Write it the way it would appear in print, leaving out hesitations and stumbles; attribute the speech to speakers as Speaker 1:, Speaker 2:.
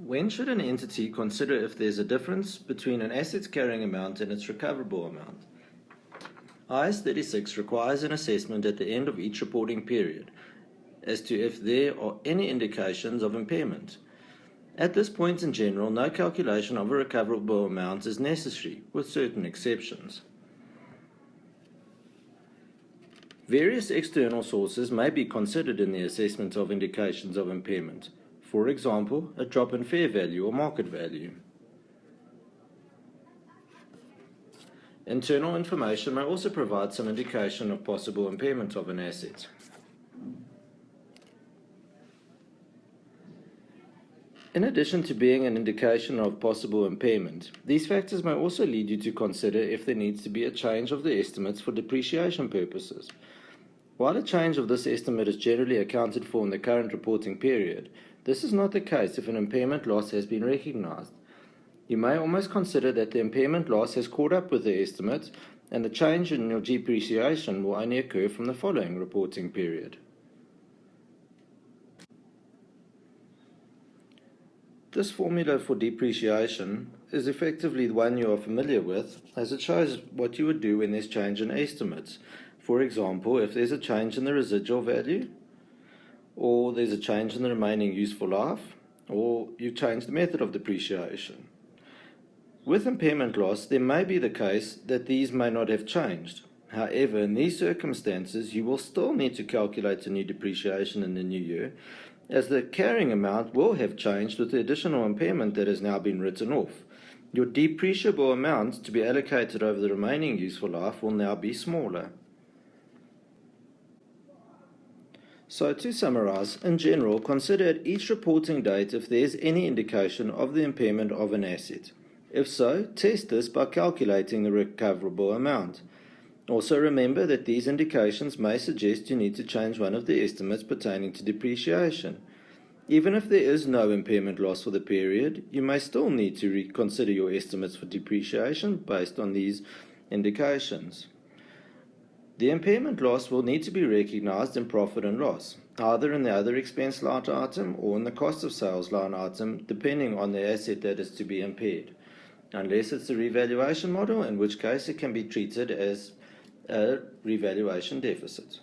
Speaker 1: When should an entity consider if there's a difference between an asset's carrying amount and its recoverable amount? IAS 36 requires an assessment at the end of each reporting period as to if there are any indications of impairment. At this point in general, no calculation of a recoverable amount is necessary, with certain exceptions. Various external sources may be considered in the assessment of indications of impairment. For example, a drop in fair value or market value. Internal information may also provide some indication of possible impairment of an asset. In addition to being an indication of possible impairment, these factors may also lead you to consider if there needs to be a change of the estimates for depreciation purposes. While a change of this estimate is generally accounted for in the current reporting period, this is not the case if an impairment loss has been recognized. You may almost consider that the impairment loss has caught up with the estimate, and the change in your depreciation will only occur from the following reporting period. This formula for depreciation is effectively the one you are familiar with, as it shows what you would do when there's change in estimates. For example, if there's a change in the residual value, or there's a change in the remaining useful life, or you change the method of depreciation. With impairment loss, there may be the case that these may not have changed. However, in these circumstances, you will still need to calculate a new depreciation in the new year, as the carrying amount will have changed with the additional impairment that has now been written off. Your depreciable amount to be allocated over the remaining useful life will now be smaller. So to summarize, in general, consider at each reporting date if there is any indication of the impairment of an asset. If so, test this by calculating the recoverable amount. Also remember that these indications may suggest you need to change one of the estimates pertaining to depreciation. Even if there is no impairment loss for the period, you may still need to reconsider your estimates for depreciation based on these indications. The impairment loss will need to be recognized in profit and loss, either in the other expense line item or in the cost of sales line item, depending on the asset that is to be impaired, unless it's a revaluation model, in which case it can be treated as a revaluation deficit.